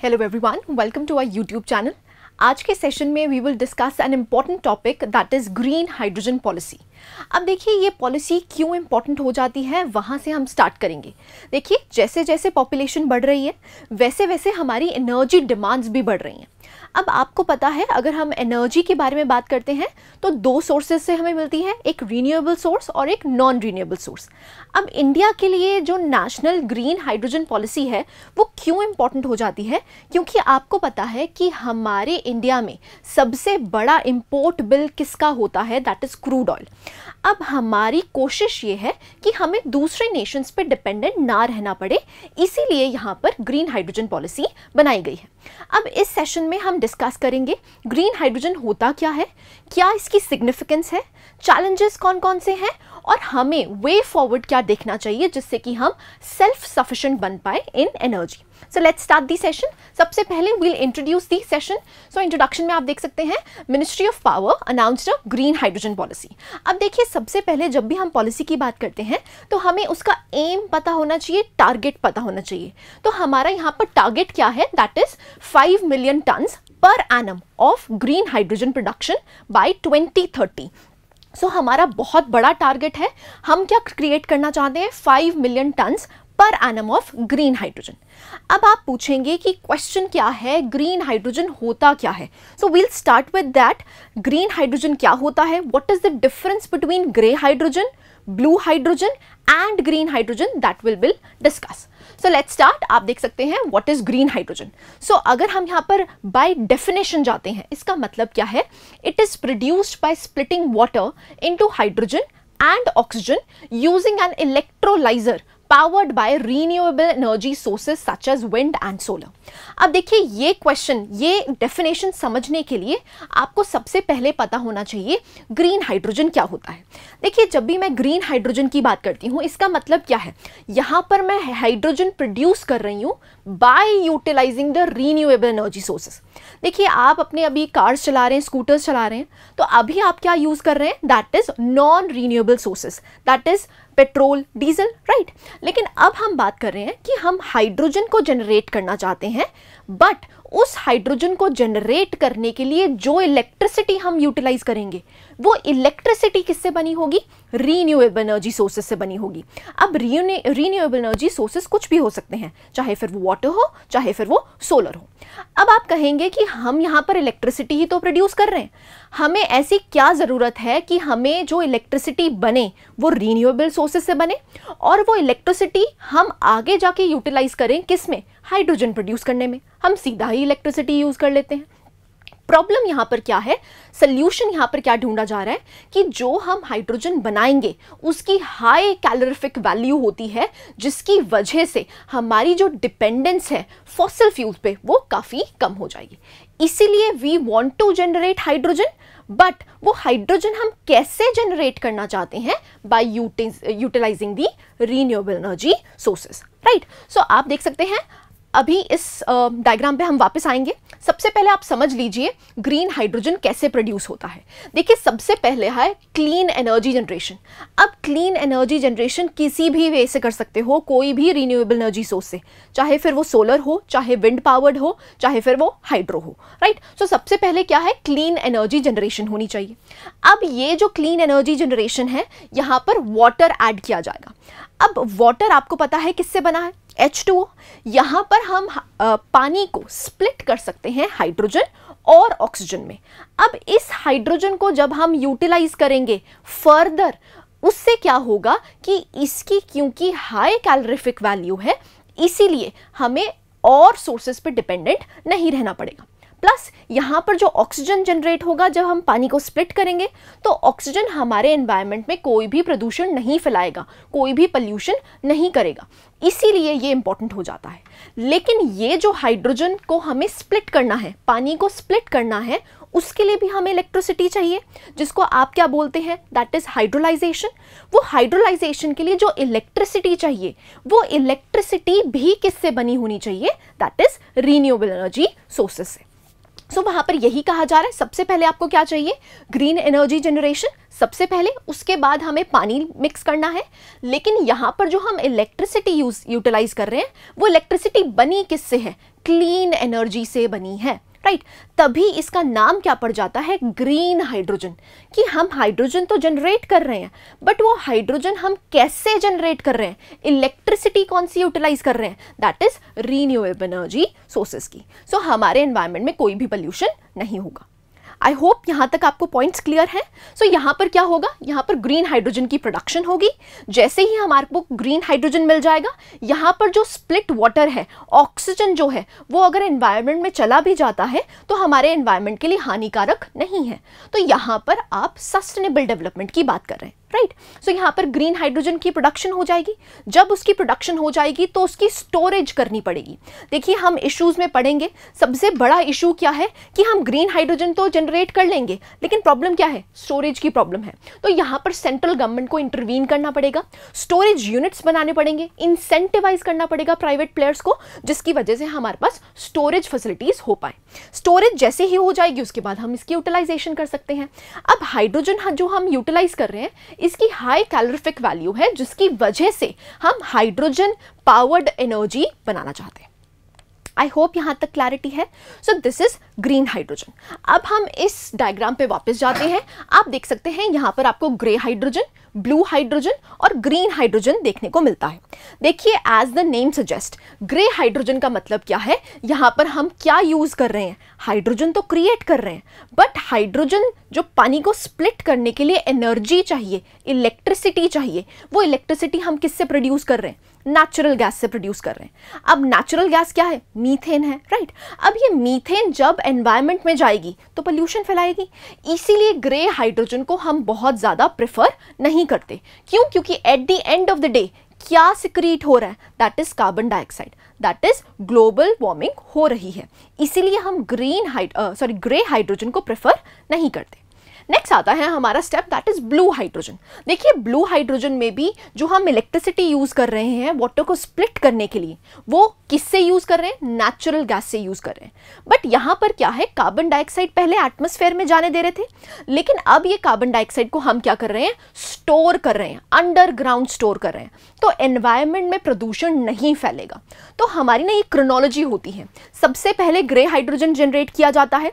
Hello everyone, welcome to our YouTube channel. आज के session में we will discuss an important topic that is green hydrogen policy. अब देखिए ये policy क्यों इम्पॉर्टेंट हो जाती है, वहाँ से हम स्टार्ट करेंगे। देखिए जैसे जैसे पॉपुलेशन बढ़ रही है वैसे वैसे हमारी एनर्जी डिमांड्स भी बढ़ रही हैं। अब आपको पता है अगर हम एनर्जी के बारे में बात करते हैं तो दो सोर्सेज से हमें मिलती है, एक रीन्यूएबल सोर्स और एक नॉन रीन्यूएबल सोर्स। अब इंडिया के लिए जो नेशनल ग्रीन हाइड्रोजन पॉलिसी है वो क्यों इम्पॉर्टेंट हो जाती है, क्योंकि आपको पता है कि हमारे इंडिया में सबसे बड़ा इम्पोर्ट बिल किसका होता है, दैट इज़ क्रूड ऑयल। अब हमारी कोशिश ये है कि हमें दूसरे नेशंस पे डिपेंडेंट ना रहना पड़े, इसीलिए यहाँ पर ग्रीन हाइड्रोजन पॉलिसी बनाई गई है। अब इस सेशन में हम डिस्कस करेंगे ग्रीन हाइड्रोजन होता क्या है, क्या इसकी सिग्निफिकेंस है, चैलेंजेस कौन कौन से हैं और हमें वे फॉरवर्ड क्या देखना चाहिए जिससे कि हम सेल्फ सफिशिएंट बन पाए in energy. So let's start the session. सबसे पहले we'll introduce the session. So introduction में आप देख सकते हैं ministry of power announced a green hydrogen policy. अब देखिए सबसे पहले जब भी हम पॉलिसी की बात करते हैं तो हमें उसका एम पता होना चाहिए, टारगेट पता होना चाहिए। तो हमारा यहाँ पर टारगेट क्या है, that is 5 million turns per annum of green hydrogen production by 2030। सो हमारा बहुत बड़ा टारगेट है। हम क्या क्रिएट करना चाहते हैं, 5 million turns per annum of green hydrogen. अब आप पूछेंगे कि क्वेश्चन क्या है, ग्रीन हाइड्रोजन होता क्या है। So we'll start with that. Green hydrogen क्या होता है, what is the difference between grey hydrogen, blue hydrogen and green hydrogen, that will discuss. So let's start. आप देख सकते हैं what is green hydrogen. So अगर हम यहाँ पर बाय डेफिनेशन जाते हैं, इसका मतलब क्या है, it is produced by splitting water into hydrogen and oxygen using an electrolyzer powered by renewable energy sources such as wind and solar। अब देखिए ये क्वेश्चन, ये डेफिनेशन समझने के लिए आपको सबसे पहले पता होना चाहिए ग्रीन हाइड्रोजन क्या होता है। देखिए जब भी मैं ग्रीन हाइड्रोजन की बात करती हूँ इसका मतलब क्या है, यहाँ पर मैं हाइड्रोजन प्रोड्यूस कर रही हूँ by utilising the renewable energy sources. देखिए आप अपने अभी कार्स चला रहे हैं, स्कूटर्स चला रहे हैं, तो अभी आप क्या यूज कर रहे हैं, that is non renewable sources, that is petrol, diesel, right. लेकिन अब हम बात कर रहे हैं कि हम हाइड्रोजन को जनरेट करना चाहते हैं, बट उस हाइड्रोजन को जनरेट करने के लिए जो इलेक्ट्रिसिटी हम यूटिलाइज करेंगे वो इलेक्ट्रिसिटी किससे बनी होगी, रीन्यूएबल एनर्जी सोर्सेस से बनी होगी। अब रीन्यूएबल एनर्जी सोर्सेस कुछ भी हो सकते हैं, चाहे फिर वो वाटर हो चाहे फिर वो सोलर हो। अब आप कहेंगे कि हम यहाँ पर इलेक्ट्रिसिटी ही तो प्रोड्यूस कर रहे हैं, हमें ऐसी क्या ज़रूरत है कि हमें जो इलेक्ट्रिसिटी बने वो रीन्यूएबल सोर्सेस से बने और वो इलेक्ट्रिसिटी हम आगे जाके यूटिलाइज करें किस में, हाइड्रोजन प्रोड्यूस करने में। हम सीधा ही इलेक्ट्रिसिटी यूज कर लेते हैं। प्रॉब्लम यहाँ पर क्या है, सोल्यूशन यहाँ पर क्या ढूंढा जा रहा है कि जो हम हाइड्रोजन बनाएंगे उसकी हाई कैलोरीफिक वैल्यू होती है, जिसकी वजह से हमारी जो डिपेंडेंस है फॉसिल फ्यूल पे वो काफ़ी कम हो जाएगी। इसीलिए we want to generate hydrogen, but वो हाइड्रोजन हम कैसे जनरेट करना चाहते हैं, by utilising the renewable energy sources, right. So आप देख सकते हैं अभी इस डायग्राम पे हम वापस आएंगे। सबसे पहले आप समझ लीजिए ग्रीन हाइड्रोजन कैसे प्रोड्यूस होता है। देखिए सबसे पहले है क्लीन एनर्जी जनरेशन। अब क्लीन एनर्जी जनरेशन किसी भी वे से कर सकते हो, कोई भी रीन्यूएबल एनर्जी सोर्स से, चाहे फिर वो सोलर हो, चाहे विंड पावर्ड हो, चाहे फिर वो हाइड्रो हो, राइट। सो सबसे पहले क्या है, क्लीन एनर्जी जनरेशन होनी चाहिए। अब ये जो क्लीन एनर्जी जनरेशन है यहाँ पर वाटर ऐड किया जाएगा। अब वाटर आपको पता है किससे बना है, H2O। यहाँ पर हम पानी को स्प्लिट कर सकते हैं हाइड्रोजन और ऑक्सीजन में। अब इस हाइड्रोजन को जब हम यूटिलाइज करेंगे फर्दर, उससे क्या होगा कि इसकी क्योंकि हाई कैलोरीफिक वैल्यू है, इसीलिए हमें और सोर्सेस पे डिपेंडेंट नहीं रहना पड़ेगा। प्लस यहाँ पर जो ऑक्सीजन जनरेट होगा जब हम पानी को स्प्लिट करेंगे, तो ऑक्सीजन हमारे एनवायरनमेंट में कोई भी प्रदूषण नहीं फैलाएगा, कोई भी पॉल्यूशन नहीं करेगा, इसीलिए ये इंपॉर्टेंट हो जाता है। लेकिन ये जो हाइड्रोजन को हमें स्प्लिट करना है, पानी को स्प्लिट करना है, उसके लिए भी हमें इलेक्ट्रिसिटी चाहिए, जिसको आप क्या बोलते हैं, दैट इज हाइड्रोलाइजेशन। वो हाइड्रोलाइजेशन के लिए जो इलेक्ट्रिसिटी चाहिए वो इलेक्ट्रिसिटी भी किससे बनी होनी चाहिए, that is renewable energy sources से। सो वहां पर यही कहा जा रहा है, सबसे पहले आपको क्या चाहिए, ग्रीन एनर्जी जनरेशन सबसे पहले, उसके बाद हमें पानी मिक्स करना है। लेकिन यहाँ पर जो हम इलेक्ट्रिसिटी यूटिलाइज कर रहे हैं वो इलेक्ट्रिसिटी बनी किससे है, क्लीन एनर्जी से बनी है, राइट। तभी इसका नाम क्या पड़ जाता है, ग्रीन हाइड्रोजन, कि हम हाइड्रोजन तो जनरेट कर रहे हैं बट वो हाइड्रोजन हम कैसे जनरेट कर रहे हैं, इलेक्ट्रिसिटी कौन सी यूटिलाइज कर रहे हैं, that is renewable energy sources की। सो हमारे एनवायरनमेंट में कोई भी पोल्यूशन नहीं होगा। आई होप यहाँ तक आपको पॉइंट्स क्लियर हैं। सो यहाँ पर क्या होगा, यहाँ पर ग्रीन हाइड्रोजन की प्रोडक्शन होगी। जैसे ही हमारे को ग्रीन हाइड्रोजन मिल जाएगा, यहाँ पर जो स्प्लिट वाटर है, ऑक्सीजन जो है वो अगर एनवायरनमेंट में चला भी जाता है तो हमारे एनवायरनमेंट के लिए हानिकारक नहीं है। तो यहाँ पर आप सस्टेनेबल डेवलपमेंट की बात कर रहे हैं, राइट। सो यहाँ पर ग्रीन हाइड्रोजन की प्रोडक्शन हो जाएगी। जब उसकी प्रोडक्शन हो जाएगी तो उसकी स्टोरेज करनी पड़ेगी। देखिए हम इश्यूज में पढ़ेंगे, सबसे बड़ा इशू क्या है कि हम ग्रीन हाइड्रोजन तो जनरेट कर लेंगे लेकिन प्रॉब्लम क्या है, स्टोरेज की प्रॉब्लम है। तो यहाँ पर सेंट्रल गवर्नमेंट को इंटरवीन करना पड़ेगा, स्टोरेज यूनिट्स बनाने पड़ेंगे, इंसेंटिवाइज करना पड़ेगा प्राइवेट प्लेयर्स को, जिसकी वजह से हमारे पास स्टोरेज फैसिलिटीज हो पाए। स्टोरेज जैसे ही हो जाएगी उसके बाद हम इसकी यूटिलाइजेशन कर सकते हैं। अब हाइड्रोजन जो हम यूटिलाइज कर रहे हैं इसकी हाई कैलोरीफिक वैल्यू है, जिसकी वजह से हम हाइड्रोजन पावर्ड एनर्जी बनाना चाहते हैं। आई होप यहां तक क्लैरिटी है। So this is green hydrogen. अब हम इस डायग्राम पे वापस जाते हैं। आप देख सकते हैं यहां पर आपको ग्रे हाइड्रोजन, ब्लू हाइड्रोजन और ग्रीन हाइड्रोजन देखने को मिलता है। देखिए as the name suggest, grey hydrogen का मतलब क्या है, यहां पर हम क्या यूज कर रहे हैं, हाइड्रोजन तो क्रिएट कर रहे हैं बट हाइड्रोजन जो पानी को स्प्लिट करने के लिए एनर्जी चाहिए, इलेक्ट्रिसिटी चाहिए, वो इलेक्ट्रिसिटी हम किससे प्रोड्यूस कर रहे हैं, नेचुरल गैस से प्रोड्यूस कर रहे हैं। अब नेचुरल गैस क्या है, मीथेन है, राइट। अब ये मीथेन जब एनवायरनमेंट में जाएगी तो पोल्यूशन फैलाएगी, इसीलिए ग्रे हाइड्रोजन को हम बहुत ज्यादा प्रेफर नहीं करते। क्यों, क्योंकि at the end of the day क्या सिक्रीट हो रहा है, that is carbon dioxide, that is global warming हो रही है, इसीलिए हम ग्रे हाइड्रोजन को प्रेफर नहीं करते। नेक्स्ट आता है हमारा step, that is blue hydrogen. देखिए ब्लू हाइड्रोजन में भी जो हम इलेक्ट्रिसिटी यूज कर रहे हैं वाटर को स्प्लिट करने के लिए, वो किससे यूज कर रहे हैं, नेचुरल गैस से यूज कर रहे हैं। बट यहां पर क्या है, कार्बन डाइऑक्साइड पहले एटमॉस्फेयर में जाने दे रहे थे, लेकिन अब ये कार्बन डाइऑक्साइड को हम क्या कर रहे हैं, स्टोर कर रहे हैं, अंडरग्राउंड स्टोर कर रहे हैं। तो एनवायरनमेंट में प्रदूषण नहीं फैलेगा। तो हमारी ना ये क्रोनोलॉजी होती है, सबसे पहले ग्रे हाइड्रोजन जनरेट किया जाता है,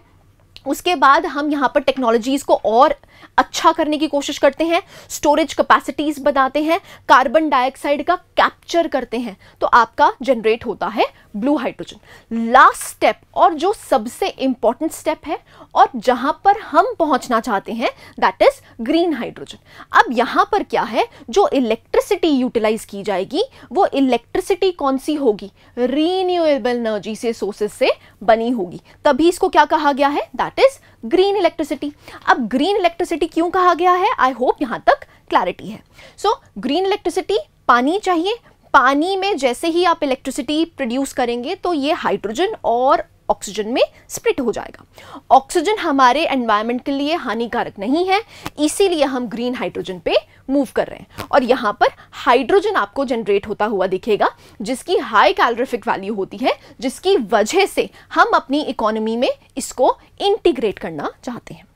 उसके बाद हम यहाँ पर टेक्नोलॉजीज को और अच्छा करने की कोशिश करते हैं, स्टोरेज कैपेसिटीज बनाते हैं, कार्बन डाइऑक्साइड का कैप्चर करते हैं, तो आपका जनरेट होता है ब्लू हाइड्रोजन। लास्ट स्टेप और जो सबसे इंपॉर्टेंट स्टेप है और जहां पर हम पहुंचना चाहते हैं, दैट इज ग्रीन हाइड्रोजन। अब यहां पर क्या है, जो इलेक्ट्रिसिटी यूटिलाइज की जाएगी वो इलेक्ट्रिसिटी कौन सी होगी, रीन्यूएबल एनर्जी से सोर्सेस से बनी होगी, तभी इसको क्या कहा गया है, दैट इज ग्रीन इलेक्ट्रिसिटी। अब ग्रीन इलेक्ट्रिसिटी क्यों कहा गया है, आई होप यहां तक क्लैरिटी है। सो ग्रीन इलेक्ट्रिसिटी, पानी चाहिए, पानी में जैसे ही आप इलेक्ट्रिसिटी प्रोड्यूस करेंगे तो ये हाइड्रोजन और ऑक्सीजन में स्प्लिट हो जाएगा। ऑक्सीजन हमारे एनवायरनमेंट के लिए हानिकारक नहीं है, इसीलिए हम ग्रीन हाइड्रोजन पे मूव कर रहे हैं। और यहाँ पर हाइड्रोजन आपको जनरेट होता हुआ दिखेगा, जिसकी हाई कैलोरीफिक वैल्यू होती है, जिसकी वजह से हम अपनी इकोनॉमी में इसको इंटीग्रेट करना चाहते हैं,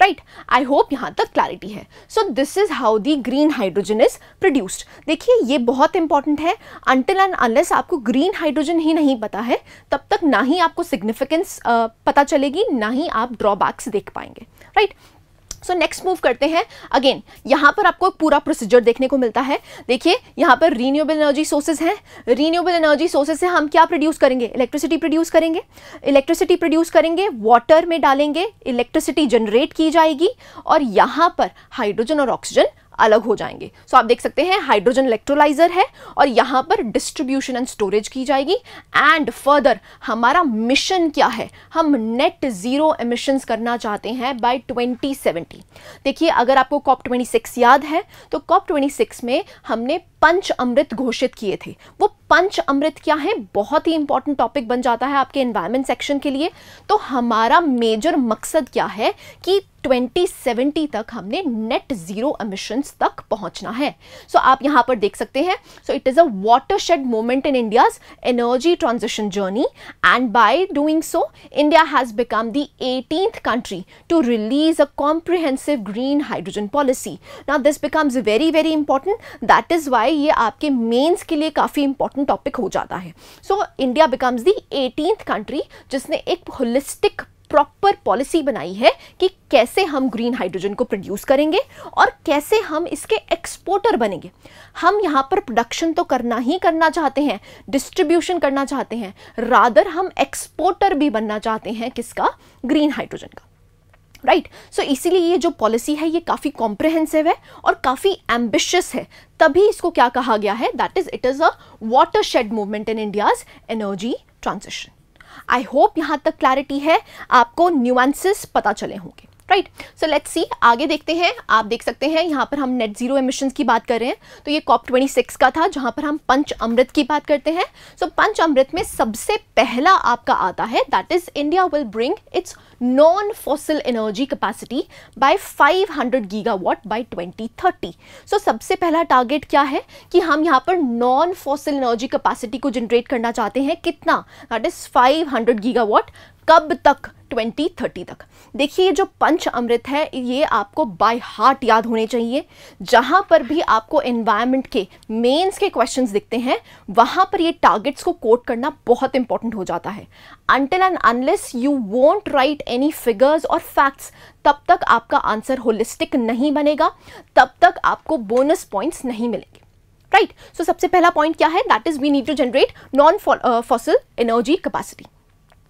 राइट। आई होप यहां तक क्लैरिटी है। So this is how the green hydrogen is produced. देखिए ये बहुत इंपॉर्टेंट है, अनटिल एंड अनलेस आपको ग्रीन हाइड्रोजन ही नहीं पता है तब तक ना ही आपको सिग्निफिकेंस पता चलेगी, ना ही आप ड्रॉबैक्स देख पाएंगे, राइट। सो नेक्स्ट मूव करते हैं। अगेन यहाँ पर आपको पूरा प्रोसीजर देखने को मिलता है। देखिए यहाँ पर रीन्यूएबल एनर्जी सोर्सेज हैं, रीन्यूएबल एनर्जी सोर्सेज से हम क्या प्रोड्यूस करेंगे, इलेक्ट्रिसिटी प्रोड्यूस करेंगे, इलेक्ट्रिसिटी प्रोड्यूस करेंगे, वाटर में डालेंगे, इलेक्ट्रिसिटी जनरेट की जाएगी और यहाँ पर हाइड्रोजन और ऑक्सीजन अलग हो जाएंगे। सो आप देख सकते हैं हाइड्रोजन इलेक्ट्रोलाइजर है और यहाँ पर डिस्ट्रीब्यूशन एंड स्टोरेज की जाएगी। एंड फर्दर हमारा मिशन क्या है, हम नेट जीरो एमिशंस करना चाहते हैं बाय 2070। देखिए अगर आपको COP26 याद है तो COP26 में हमने पंच अमृत घोषित किए थे। वो पंच अमृत क्या है, बहुत ही इंपॉर्टेंट टॉपिक बन जाता है आपके एनवायरनमेंट सेक्शन के लिए। तो हमारा मेजर मकसद क्या है कि 2070 तक हमने नेट जीरो एमिशंस तक पहुंचना है। सो आप यहां पर देख सकते हैं, so it is a watershed moment in India's energy transition journey, and by doing so India has become the 18th country to release a comprehensive green hydrogen policy. Now this becomes very very important, that is why ये आपके mains के लिए काफ़ी important topic हो जाता है। So India becomes the 18th country जिसने एक होलिस्टिक प्रॉपर पॉलिसी बनाई है कि कैसे हम ग्रीन हाइड्रोजन को प्रोड्यूस करेंगे और कैसे हम इसके एक्सपोर्टर बनेंगे। हम यहाँ पर प्रोडक्शन तो करना ही करना चाहते हैं, डिस्ट्रीब्यूशन करना चाहते हैं, रादर हम एक्सपोर्टर भी बनना चाहते हैं किसका, ग्रीन हाइड्रोजन का, राइट। सो इसीलिए ये जो पॉलिसी है ये काफ़ी कॉम्प्रिहेंसिव है और काफ़ी एम्बिशियस है, तभी इसको क्या कहा गया है, that is it is a watershed movement in India's energy transition. I hope यहाँ तक क्लैरिटी है, आपको न्यूएंसेस पता चले होंगे, राइट। सो लेट्स सी, आगे देखते हैं। आप देख सकते हैं यहाँ पर हम नेट जीरो एमिशंस की बात कर रहे हैं, तो ये COP26 का था जहाँ पर हम पंच अमृत की बात करते हैं। सो पंच अमृत में सबसे पहला आपका आता है, that is India will bring its non fossil energy capacity by 500 gigawatt by 2030। So सबसे पहला टारगेट क्या है कि हम यहाँ पर नॉन फॉसिल एनर्जी कैपेसिटी को जनरेट करना चाहते हैं, कितना, दैट इज 500 गीगावाट। कब तक, 2030 तक। देखिए ये जो पंच अमृत है ये आपको बाय हार्ट याद होने चाहिए। जहां पर भी आपको एनवायरनमेंट के मेंस के क्वेश्चंस दिखते हैं वहां पर ये टारगेट्स को कोट करना बहुत इंपॉर्टेंट हो जाता है। Until and unless you won't right any figures और फैक्ट्स, तब तक आपका आंसर होलिस्टिक नहीं बनेगा, तब तक आपको बोनस पॉइंट्स नहीं मिलेंगे, राइट। सो सबसे पहला पॉइंट क्या है, that is we need to generate non fossil energy capacity,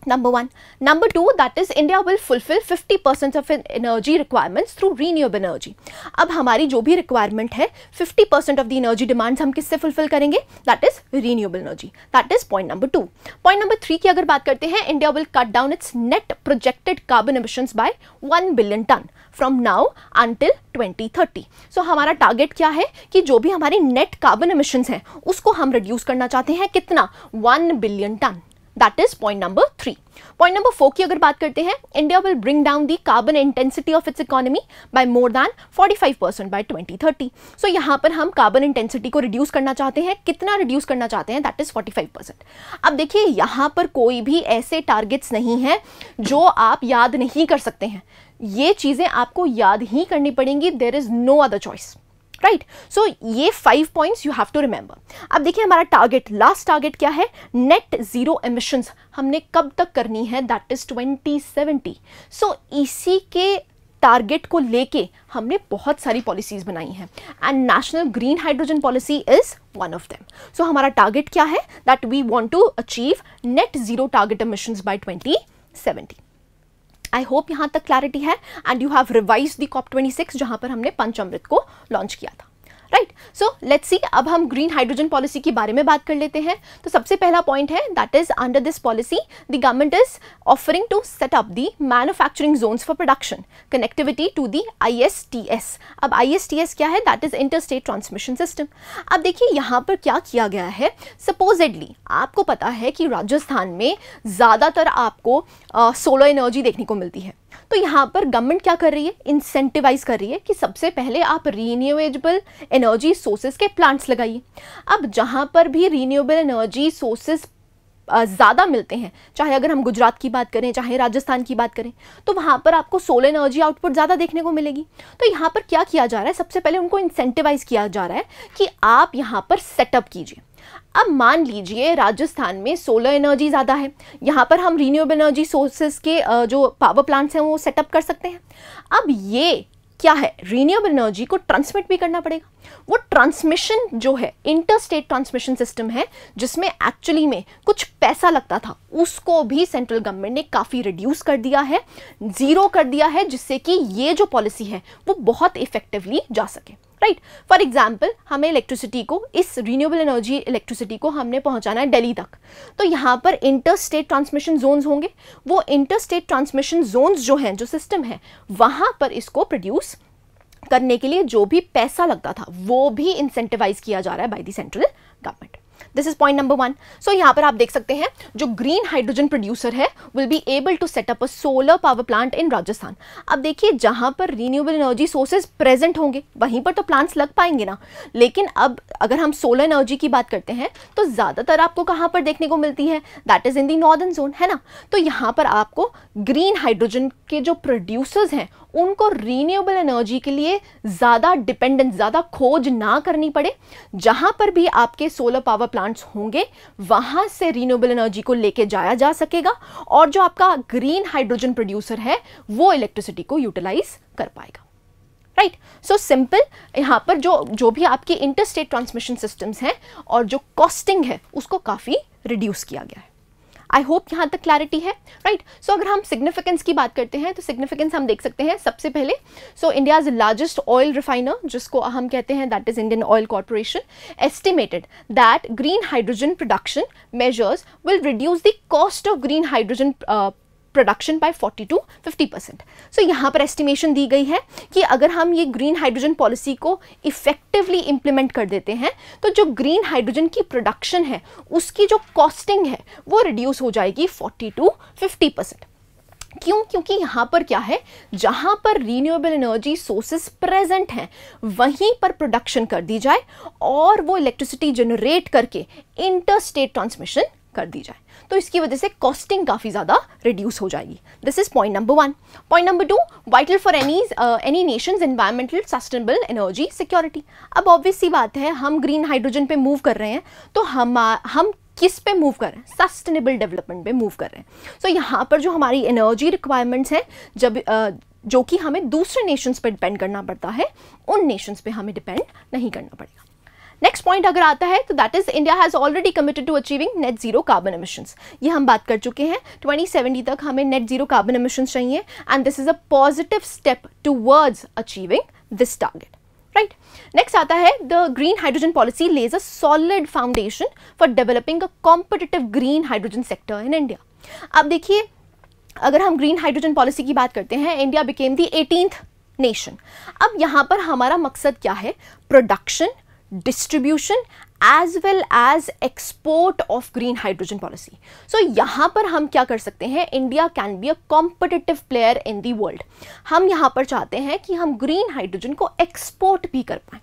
number 1. Number 2, that is India will fulfill 50% of energy requirements through renewable energy. अब हमारी जो भी requirement है 50% of the energy demands हम किससे fulfill करेंगे, that is renewable energy. That is point number 2. Point number 3 की अगर बात करते हैं, India will cut down its net projected carbon emissions by 1 billion ton from now until 2030. So हमारा target क्या है कि जो भी हमारी नेट कार्बन emissions हैं उसको हम रिड्यूस करना चाहते हैं, कितना, 1 billion tonne. That is point number 3. Point number 4 की अगर बात करते हैं, India will bring down the carbon intensity of its economy by more than 45% by 2030. So यहाँ पर हम कार्बन इंटेंसिटी को रिड्यूस करना चाहते हैं, कितना रिड्यूस करना चाहते हैं, दैट इज 45%। अब देखिए यहाँ पर कोई भी ऐसे टारगेट्स नहीं है जो आप याद नहीं कर सकते हैं, ये चीजें आपको याद ही करनी पड़ेंगी, there is no other choice, right. So ये 5 points you have to remember. अब देखिए हमारा टारगेट, लास्ट टारगेट क्या है, नेट जीरो एमिशंस हमने कब तक करनी है, दैट इज 2070। सो इसी के टारगेट को लेके हमने बहुत सारी पॉलिसीज बनाई हैं and national green hydrogen policy is one of them. So हमारा टारगेट क्या है, that we want to achieve net zero target emissions by 2070। I hope यहाँ तक क्लैरिटी है and you have revise the COP26 जहाँ पर हमने पंचामृत को लॉन्च किया था, राइट। सो लेट्स सी, अब हम ग्रीन हाइड्रोजन पॉलिसी के बारे में बात कर लेते हैं। तो सबसे पहला पॉइंट है, that is under this policy the government is offering to set up the manufacturing zones for production connectivity to the ISTS। अब ISTS क्या है, that is inter state transmission system. अब देखिए यहाँ पर क्या किया गया है, सपोजेडली आपको पता है कि राजस्थान में ज़्यादातर आपको सोलर एनर्जी देखने को मिलती है, तो यहाँ पर गवर्नमेंट क्या कर रही है, इंसेंटिवाइज कर रही है कि सबसे पहले आप रीन्यूएबल एनर्जी सोर्सेज के प्लांट्स लगाइए। अब जहाँ पर भी रीन्यूएबल एनर्जी सोर्सेज ज़्यादा मिलते हैं, चाहे अगर हम गुजरात की बात करें चाहे राजस्थान की बात करें, तो वहाँ पर आपको सोलर एनर्जी आउटपुट ज़्यादा देखने को मिलेगी। तो यहाँ पर क्या किया जा रहा है, सबसे पहले उनको इंसेंटिवाइज किया जा रहा है कि आप यहाँ पर सेटअप कीजिए। अब मान लीजिए राजस्थान में सोलर एनर्जी ज़्यादा है, यहाँ पर हम रीन्यूएबल एनर्जी सोर्सेज के जो पावर प्लांट्स हैं वो सेटअप कर सकते हैं। अब ये क्या है, रीन्यूएबल एनर्जी को ट्रांसमिट भी करना पड़ेगा। वो ट्रांसमिशन जो है इंटर स्टेट ट्रांसमिशन सिस्टम है जिसमें एक्चुअली में कुछ पैसा लगता था, उसको भी सेंट्रल गवर्नमेंट ने काफ़ी रिड्यूस कर दिया है, ज़ीरो कर दिया है, जिससे कि ये जो पॉलिसी है वो बहुत इफेक्टिवली जा सके, राइट। फॉर एग्जाम्पल हमें इलेक्ट्रिसिटी को, इस रीन्यूएबल एनर्जी इलेक्ट्रिसिटी को हमने पहुंचाना है दिल्ली तक, तो यहाँ पर इंटर स्टेट ट्रांसमिशन जोन्स होंगे। वो इंटर स्टेट ट्रांसमिशन जोन्स जो हैं, जो सिस्टम है, वहाँ पर इसको प्रोड्यूस करने के लिए जो भी पैसा लगता था वो भी इंसेंटिवाइज किया जा रहा है by the central government. This is point number 1. So यहाँ पर आप देख सकते हैं जो ग्रीन हाइड्रोजन प्रोड्यूसर है will be able to set up a solar power plant in Rajasthan. अब देखिए जहाँ पर रीन्यूएबल एनर्जी सोर्सेज प्रेजेंट होंगे वहीं पर तो प्लांट्स लग पाएंगे ना. लेकिन अब अगर हम सोलर एनर्जी की बात करते हैं तो ज़्यादातर आपको कहाँ पर देखने को मिलती है, that is in the northern zone, है ना. तो यहाँ पर आपको ग्रीन हाइड्रोजन के जो प्रोड्यूसर्स हैं उनको रीन्यूएबल एनर्जी के लिए ज़्यादा डिपेंडेंस, ज़्यादा खोज ना करनी पड़े. जहाँ पर भी आपके सोलर पावर प्लांट्स होंगे वहाँ से रीन्यूएबल एनर्जी को लेके जाया जा सकेगा और जो आपका ग्रीन हाइड्रोजन प्रोड्यूसर है वो इलेक्ट्रिसिटी को यूटिलाइज कर पाएगा. राइट. So simple. यहाँ पर जो भी आपके इंटरस्टेट ट्रांसमिशन सिस्टम्स हैं और जो कॉस्टिंग है उसको काफ़ी रिड्यूस किया गया है. आई होप यहाँ तक क्लैरिटी है. राइट. सो अगर हम सिग्निफिकेंस की बात करते हैं तो सिग्निफिकेंस हम देख सकते हैं सबसे पहले. सो इंडियाज लार्जेस्ट ऑयल रिफाइनर जिसको हम कहते हैं that is Indian oil corporation estimated that green hydrogen production measures will reduce the cost of green hydrogen production by 40 to 50%. सो यहाँ पर एस्टिमेशन दी गई है कि अगर हम ये ग्रीन हाइड्रोजन पॉलिसी को इफेक्टिवली इम्प्लीमेंट कर देते हैं तो जो ग्रीन हाइड्रोजन की प्रोडक्शन है उसकी जो कॉस्टिंग है वो रिड्यूस हो जाएगी 40 to 50%. क्यों? क्योंकि यहाँ पर क्या है, जहाँ पर रीन्यूएबल एनर्जी सोर्सेस प्रेजेंट हैं वहीं पर प्रोडक्शन कर दी जाए और वो इलेक्ट्रिसिटी जनरेट करके इंटरस्टेट ट्रांसमिशन कर दी जाए तो इसकी वजह से कॉस्टिंग काफ़ी ज़्यादा रिड्यूस हो जाएगी. This is point number 1. Point number 2, vital for any Nations environmental sustainable energy security. अब ऑब्वियस सी बात है हम ग्रीन हाइड्रोजन पे मूव कर रहे हैं तो हम किस पे मूव कर रहे हैं, सस्टेनेबल डेवलपमेंट पे मूव कर रहे हैं. सो यहाँ पर जो हमारी एनर्जी रिक्वायरमेंट्स हैं जो कि हमें दूसरे नेशंस पे डिपेंड करना पड़ता है उन नेशंस पे हमें डिपेंड नहीं करना पड़ेगा. नेक्स्ट पॉइंट अगर आता है तो that is India has already committed to achieving net zero carbon emissions. ये हम बात कर चुके हैं 2070 तक हमें नेट जीरो कार्बन एमिशंस चाहिए and this is a positive step towards achieving this target. Right. Next आता है the green hydrogen policy lays a solid foundation for developing a competitive green hydrogen sector in India. अब देखिए अगर हम green hydrogen policy की बात करते हैं, India became the 18th nation. अब यहाँ पर हमारा मकसद क्या है, production, distribution as well as export of green hydrogen policy. So यहाँ पर हम क्या कर सकते हैं, India can be a competitive player in the world. हम यहाँ पर चाहते हैं कि हम ग्रीन हाइड्रोजन को एक्सपोर्ट भी कर पाएं.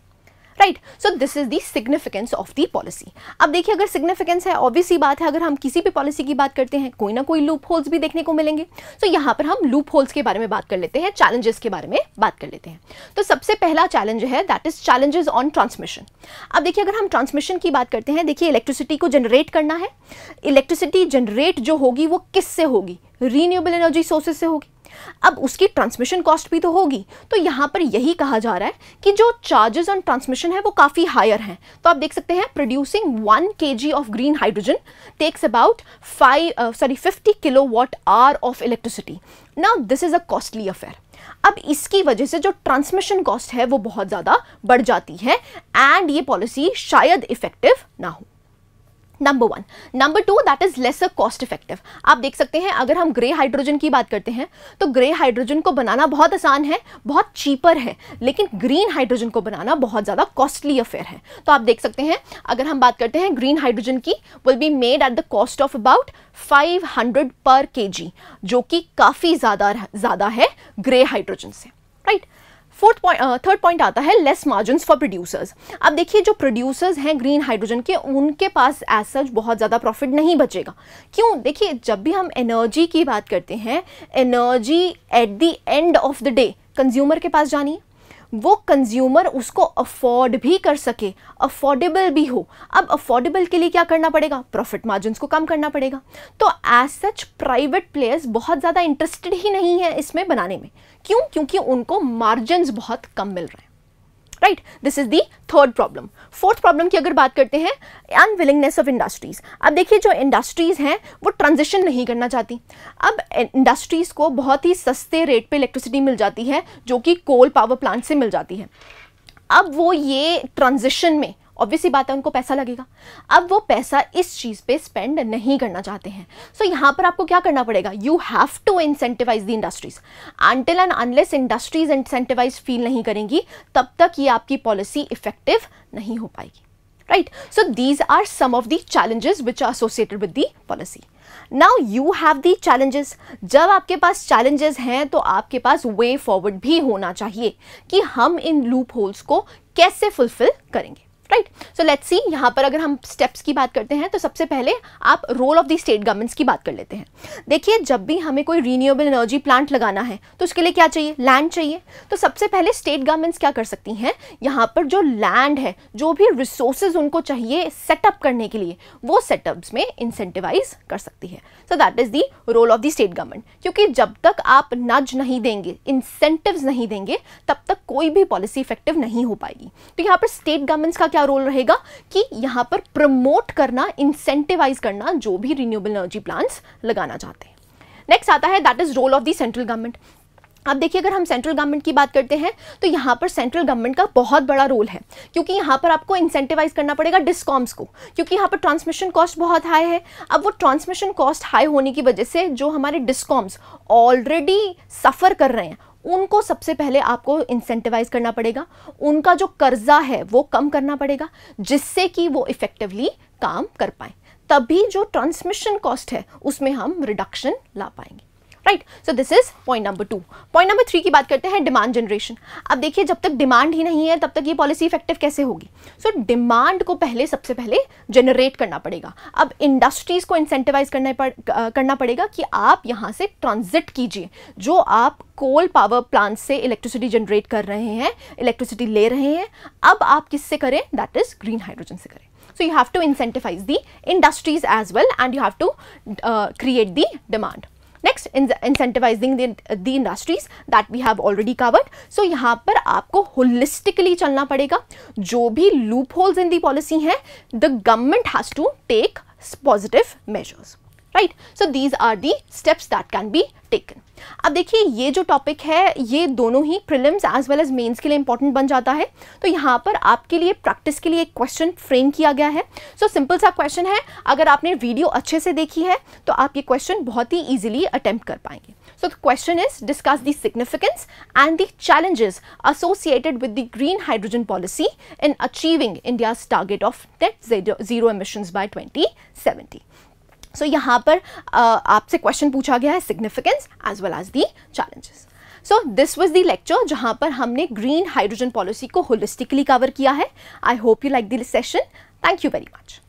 Right. So this is the significance of the policy. अब देखिए अगर सिग्निफिकेंस है, ऑब्वियस ही बात है अगर हम किसी भी पॉलिसी की बात करते हैं कोई ना कोई लूप होल्स भी देखने को मिलेंगे. सो यहाँ पर हम लूप होल्स के बारे में बात कर लेते हैं, चैलेंजेस के बारे में बात कर लेते हैं. तो सबसे पहला चैलेंज है that is challenges on transmission. अब देखिए अगर हम ट्रांसमिशन की बात करते हैं, देखिए इलेक्ट्रिसिटी को जनरेट करना है. इलेक्ट्रिसिटी जनरेट जो होगी वो किससे होगी, रीन्यूएबल एनर्जी सोर्सेज से होगी. अब उसकी ट्रांसमिशन कॉस्ट भी तो होगी. तो यहाँ पर यही कहा जा रहा है कि जो चार्जेस ऑन ट्रांसमिशन है वो काफ़ी हायर हैं. तो आप देख सकते हैं producing 1 kg of green hydrogen takes about 50 kilowatt hour of electricity. Now this is a costly affair. अब इसकी वजह से जो ट्रांसमिशन कॉस्ट है वो बहुत ज़्यादा बढ़ जाती है एंड ये पॉलिसी शायद इफेक्टिव ना हो. Number 1. Number 2 that is lesser cost effective. आप देख सकते हैं अगर हम ग्रे हाइड्रोजन की बात करते हैं तो ग्रे हाइड्रोजन को बनाना बहुत आसान है, बहुत चीपर है, लेकिन ग्रीन हाइड्रोजन को बनाना बहुत ज़्यादा कॉस्टली अफेयर है. तो आप देख सकते हैं अगर हम बात करते हैं ग्रीन हाइड्रोजन की will be made at the cost of about 500 per kg, जो कि काफ़ी ज़्यादा है ग्रे हाइड्रोजन से. राइट. थर्ड पॉइंट आता है लेस मार्जिन्स फॉर प्रोड्यूसर्स. अब देखिए जो प्रोड्यूसर्स हैं ग्रीन हाइड्रोजन के उनके पास एज सच बहुत ज़्यादा प्रॉफिट नहीं बचेगा. क्यों? देखिए जब भी हम एनर्जी की बात करते हैं, energy at the end of the day consumer के पास जानी है, वो कंज्यूमर उसको अफोर्ड भी कर सके, अफोर्डेबल भी हो. अब अफोर्डेबल के लिए क्या करना पड़ेगा, प्रॉफिट मार्जिन्स को कम करना पड़ेगा. तो एज सच प्राइवेट प्लेयर्स बहुत ज़्यादा इंटरेस्टेड ही नहीं है इसमें बनाने में. क्यों? क्योंकि उनको मार्जिन्स बहुत कम मिल रहे हैं. Right. This is the third problem. Fourth problem की अगर बात करते हैं, अनविलिंगनेस ऑफ इंडस्ट्रीज. अब देखिए जो इंडस्ट्रीज हैं वो ट्रांजिशन नहीं करना चाहती. अब इंडस्ट्रीज को बहुत ही सस्ते रेट पे इलेक्ट्रिसिटी मिल जाती है जो कि कोल पावर प्लांट से मिल जाती है. अब वो ये ट्रांजिशन में ऑब्वियसली बात है उनको पैसा लगेगा. अब वो पैसा इस चीज़ पे स्पेंड नहीं करना चाहते हैं. सो यहाँ पर आपको क्या करना पड़ेगा, you have to incentivise the industries. Until and unless industries incentivise feel नहीं करेंगी तब तक ये आपकी पॉलिसी इफेक्टिव नहीं हो पाएगी. right? So these are some of the challenges which are associated with the policy. Now you have the challenges. जब आपके पास challenges हैं तो आपके पास way forward भी होना चाहिए कि हम इन loopholes को कैसे fulfill करेंगे, राइट? सो लेट्स सी, यहाँ पर अगर हम स्टेप्स की बात करते हैं तो सबसे पहले आप role of the state governments की बात कर लेते हैं. देखिए, जब भी हमें कोई रीन्यूएबल एनर्जी प्लांट लगाना है तो उसके लिए क्या चाहिए? लैंड चाहिए. तो सबसे पहले स्टेट गवर्नमेंट्स क्या कर सकती हैं, यहाँ पर जो लैंड है, जो भी रिसोर्सेज उनको चाहिए सेटअप करने के लिए, वो सेटअप्स में इंसेंटिवाइज कर सकती है. So that is the role of the state government. क्योंकि जब तक आप नज नहीं देंगे, इंसेंटिव्स नहीं देंगे, तब तक कोई भी पॉलिसी इफेक्टिव नहीं हो पाएगी. तो यहाँ पर स्टेट गवर्नमेंट्स का क्या रोल रहेगा कि यहां पर प्रमोट करना, इंसेंटिवाइज करना जो भी रिन्यूएबल एनर्जी प्लांट्स लगाना चाहते हैं. नेक्स्ट आता है that is role of the central government. अब देखिए, अगर हम सेंट्रल गवर्नमेंट की बात करते हैं तो यहाँ पर सेंट्रल गवर्नमेंट का बहुत बड़ा रोल है, क्योंकि यहाँ पर आपको इंसेंटिवाइज करना पड़ेगा डिस्कॉम्स को, क्योंकि यहाँ पर ट्रांसमिशन कॉस्ट बहुत हाई है. अब वो ट्रांसमिशन कॉस्ट हाई होने की वजह से जो हमारे डिस्कॉम्स ऑलरेडी सफ़र कर रहे हैं, उनको सबसे पहले आपको इंसेंटिवाइज करना पड़ेगा. उनका जो कर्जा है वो कम करना पड़ेगा, जिससे कि वो इफेक्टिवली काम कर पाएँ. तभी जो ट्रांसमिशन कॉस्ट है उसमें हम रिडक्शन ला पाएंगे, right? So this is point number 2. Point number 3 की बात करते हैं, डिमांड जनरेशन. अब देखिए, जब तक डिमांड ही नहीं है तब तक ये पॉलिसी इफेक्टिव कैसे होगी? सो डिमांड को सबसे पहले जनरेट करना पड़ेगा. अब इंडस्ट्रीज को इंसेंटिवाइज करना पड़ेगा कि आप यहाँ से ट्रांजिट कीजिए. जो आप कोल पावर प्लांट से इलेक्ट्रिसिटी जनरेट कर रहे हैं, इलेक्ट्रिसिटी ले रहे हैं, अब आप किससे करें? दैट इज ग्रीन हाइड्रोजन से करें. So you have to incentivize the industries as well, and you have to create the demand. Next, incentivizing the industries that we have already covered. So यहाँ पर आपको holistically चलना पड़ेगा. जो भी loopholes in the policy हैं, the government has to take positive measures. Right? So these are the steps that can be taken. अब देखिए, ये जो टॉपिक है ये दोनों ही prelims as well as mains के लिए इंपॉर्टेंट बन जाता है. तो यहाँ पर आपके लिए प्रैक्टिस के लिए एक क्वेश्चन फ्रेम किया गया है. सो सिंपल सा क्वेश्चन है. अगर आपने वीडियो अच्छे से देखी है तो आप ये क्वेश्चन बहुत ही इजीली अटेम्प्ट कर पाएंगे. So the question is, discuss the significance and the challenges associated with the green hydrogen policy in achieving India's target of net zero emissions by 2070. So यहाँ पर आपसे क्वेश्चन पूछा गया है significance as well as the challenges. So this was the lecture जहाँ पर हमने green hydrogen policy को होलिस्टिकली कवर किया है. I hope you like this session. Thank you very much.